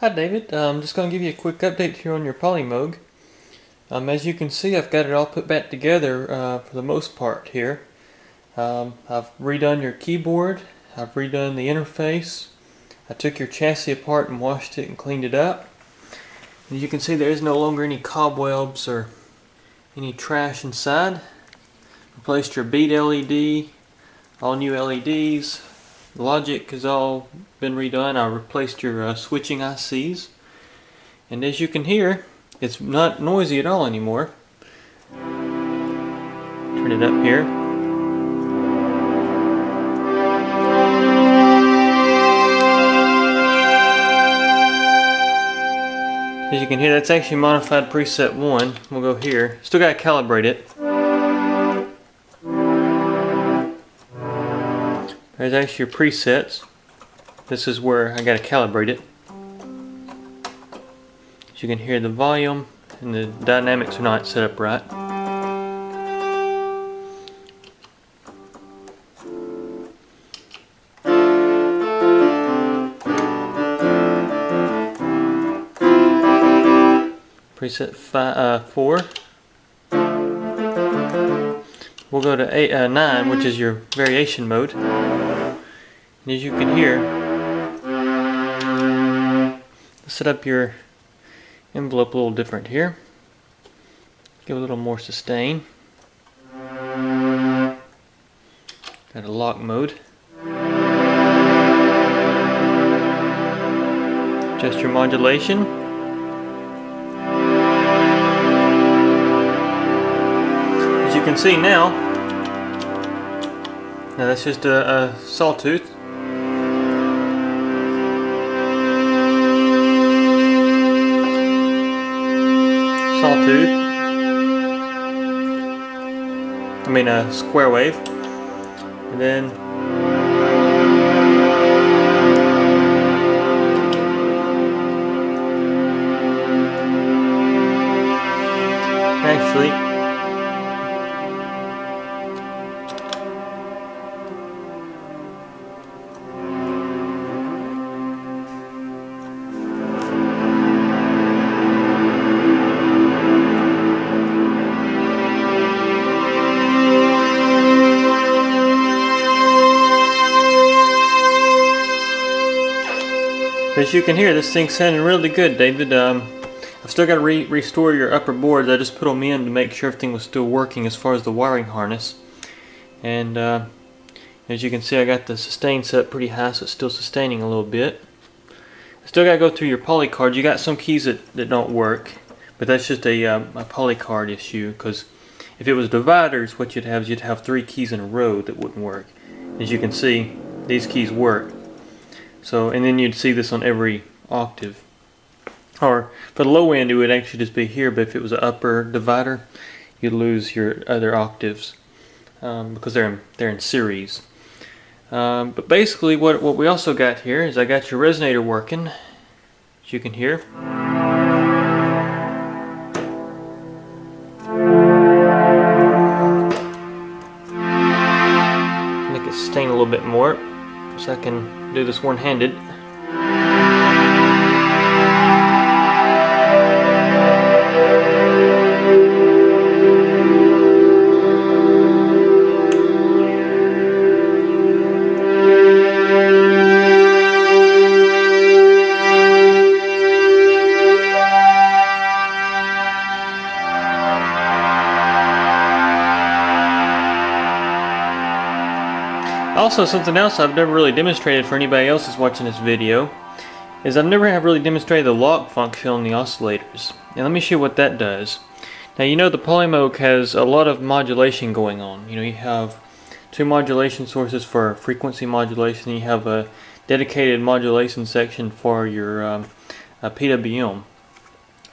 Hi David, I'm just going to give you a quick update here on your Polymoog. As you can see, I've got it all put back together for the most part here. I've redone your keyboard, I've redone the interface, I took your chassis apart and washed it and cleaned it up. As you can see, there is no longer any cobwebs or any trash inside. Replaced your bead LED, all new LEDs. The logic has all been redone. I replaced your switching ICs, and as you can hear, it's not noisy at all anymore. Turn it up here. As you can hear, that's actually modified preset 1. We'll go here. Still got to calibrate it. There's actually your presets. This is where I got to calibrate it. As you can hear, the volume and the dynamics are not set up right. Preset 4. We'll go to 9, which is your variation mode. And as you can hear, set up your envelope a little different here. Give a little more sustain. Got a lock mode. Adjust your modulation. As you can see now that's just a sawtooth. A square wave, and then actually as you can hear, this thing's sounding really good, David. I've still got to restore your upper boards. I just put them in to make sure everything was still working as far as the wiring harness. And as you can see, I got the sustain set pretty high, so it's still sustaining a little bit. I still got to go through your poly cards. You got some keys that don't work, but that's just a poly card issue, because if it was dividers, what you'd have is you'd have 3 keys in a row that wouldn't work. As you can see, these keys work. So, and then you'd see this on every octave. Or for the low end, it would actually just be here, but if it was an upper divider, you'd lose your other octaves because they're in series. But basically, what we also got here is I got your resonator working, as you can hear. Make it sustain a little bit more, so I can do this one-handed. Also, something else I've never really demonstrated for anybody else who's watching this video is I've never really demonstrated the lock function on the oscillators. And let me show you what that does. Now, you know the Polymoog has a lot of modulation going on. You know, you have 2 modulation sources for frequency modulation, and you have a dedicated modulation section for your PWM.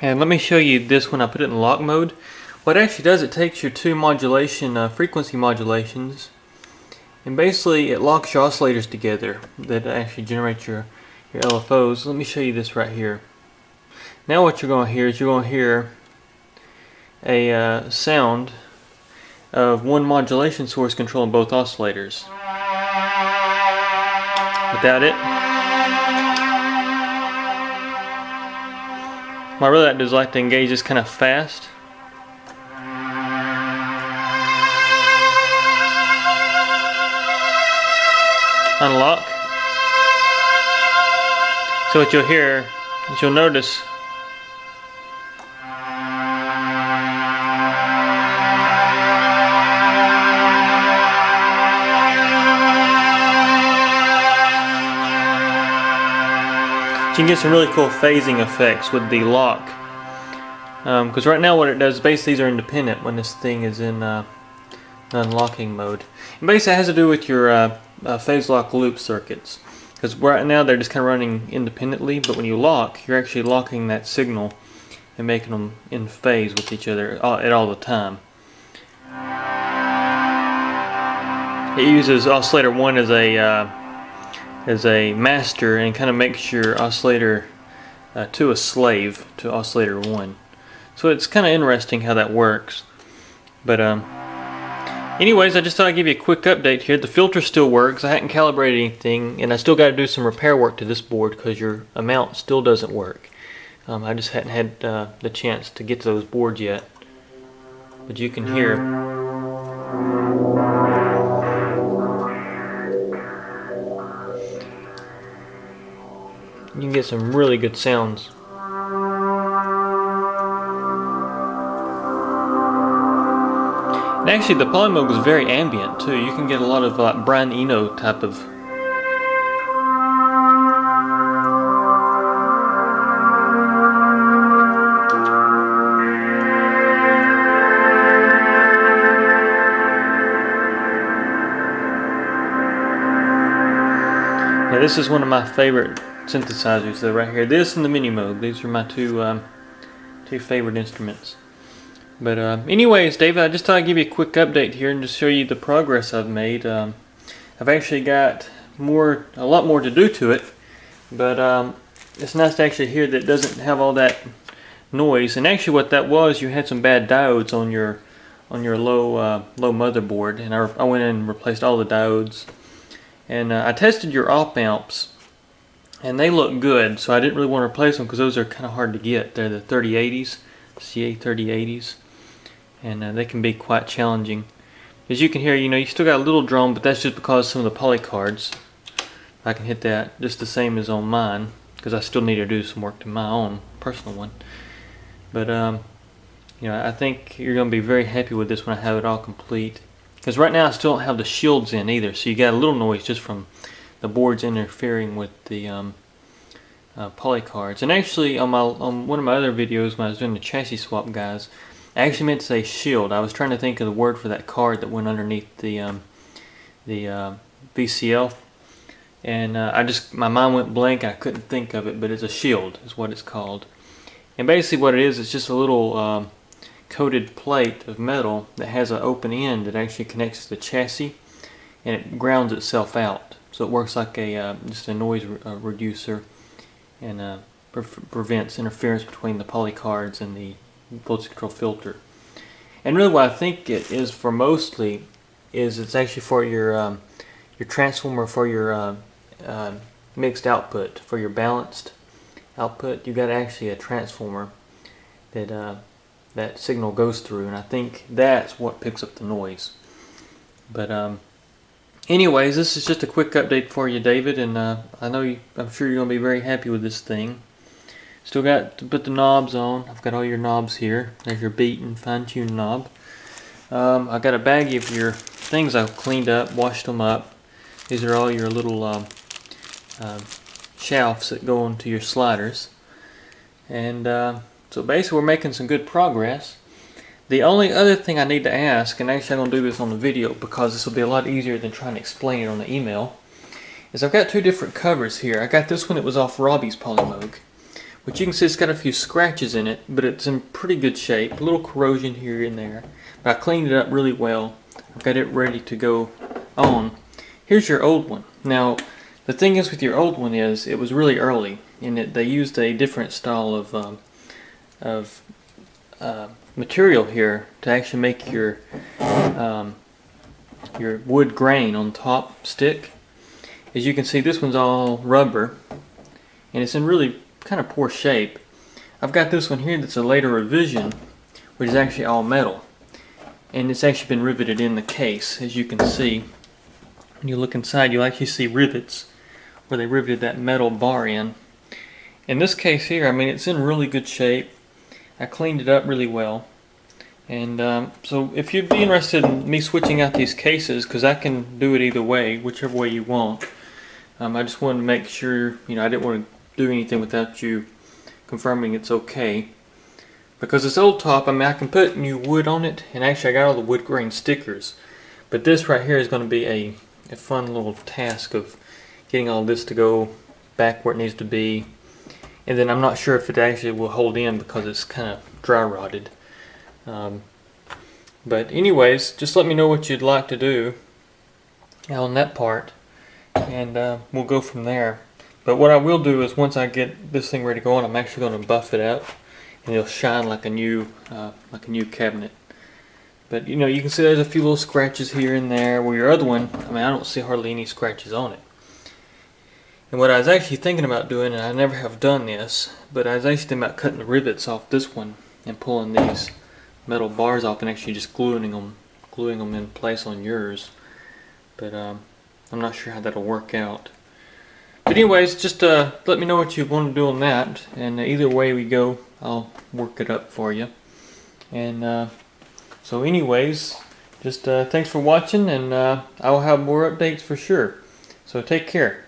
And let me show you this when I put it in lock mode. What it actually does, it takes your 2 modulation frequency modulations, and basically it locks your oscillators together that actually generate your LFOs. Let me show you this right here. Now what you're going to hear is you're going to hear a sound of one modulation source controlling both oscillators. Without it, What I really like to do is like to engage this kind of fast. Unlock. So what you'll hear is you'll notice you can get some really cool phasing effects with the lock. Because right now what it does, basically these are independent when this thing is in unlocking mode. And basically it has to do with your phase lock loop circuits. Because right now they're just kind of running independently, but when you lock, you're actually locking that signal and making them in phase with each other at all the time. It uses oscillator 1 as a master and kind of makes your oscillator 2 a slave to oscillator 1. So it's kind of interesting how that works. But anyways, I just thought I'd give you a quick update here. The filter still works. I hadn't calibrated anything, and I still got to do some repair work to this board because your amount still doesn't work. I just hadn't had the chance to get to those boards yet. But you can hear. You can get some really good sounds. And actually, the Polymoog is very ambient too. You can get a lot of like Brian Eno type of. Yeah, this is one of my favorite synthesizers though, right here. This and the Minimoog. These are my two favorite instruments. But anyways, David, I just thought I'd give you a quick update here and just show you the progress I've made. I've actually got a lot more to do to it, but it's nice to actually hear that it doesn't have all that noise. And actually, what that was, you had some bad diodes on your low motherboard, and I went in and replaced all the diodes. And I tested your op amps, and they look good, so I didn't really want to replace them because those are kind of hard to get. They're the 3080s, CA 3080s. And they can be quite challenging. As you can hear, you still got a little drone, but that's just because some of the poly cards. I can hit that just the same as on mine, because I still need to do some work to my own personal one. But I think you're going to be very happy with this when I have it all complete. Because right now I still don't have the shields in either, so you got a little noise just from the boards interfering with the poly cards. And actually, on one of my other videos when I was doing the chassis swap, guys, I actually meant to say shield. I was trying to think of the word for that card that went underneath the VCL, and my mind went blank. I couldn't think of it, but it's a shield is what it's called. And basically what it is, it's just a little coated plate of metal that has an open end that actually connects to the chassis, and it grounds itself out. So it works like just a noise reducer, and prevents interference between the poly cards and the voltage control filter. And really what I think it is for mostly is it's actually for your transformer for your mixed output, for your balanced output. You've got actually a transformer that that signal goes through, and I think that's what picks up the noise. But anyways, this is just a quick update for you, David, and I'm sure you're going to be very happy with this thing. Still got to put the knobs on. I've got all your knobs here. There's your beat and fine-tune knob. I got a baggie of your things I've cleaned up, washed them up. These are all your little shafts that go into your sliders. And so basically we're making some good progress. The only other thing I need to ask, and actually I'm going to do this on the video because this will be a lot easier than trying to explain it on the email, is I've got two different covers here. I got this one that was off Robbie's Polymoog, which you can see it's got a few scratches in it, but it's in pretty good shape. A little corrosion here and there, but I cleaned it up really well. I've got it ready to go on. Here's your old one. Now, the thing is with your old one is it was really early, and they used a different style of material here to actually make your wood grain on top stick. As you can see, this one's all rubber, and it's in really kind of poor shape. I've got this one here that's a later revision, which is actually all metal. And it's actually been riveted in the case, as you can see. When you look inside, you'll actually see rivets where they riveted that metal bar in. In this case here, I mean, it's in really good shape. I cleaned it up really well. And so if you'd be interested in me switching out these cases, because I can do it either way, whichever way you want. I just wanted to make sure, you know, I didn't want to do anything without you confirming it's okay. Because this old top, I mean, I can put new wood on it, and actually I got all the wood grain stickers. But this right here is going to be a fun little task of getting all this to go back where it needs to be. And then I'm not sure if it actually will hold in because it's kind of dry rotted. But anyways, just let me know what you'd like to do on that part, and we'll go from there. But what I will do is once I get this thing ready to go on, I'm actually going to buff it up, and it'll shine like a new cabinet. But you know, you can see there's a few little scratches here and there. Where your other one, I mean, I don't see hardly any scratches on it. And what I was actually thinking about doing, and I never have done this, but I was actually thinking about cutting the rivets off this one and pulling these metal bars off and actually just gluing them in place on yours. But I'm not sure how that'll work out. But anyways, just let me know what you want to do on that, and either way we go, I'll work it up for you. And so anyways, just thanks for watching, and I will have more updates for sure. So take care.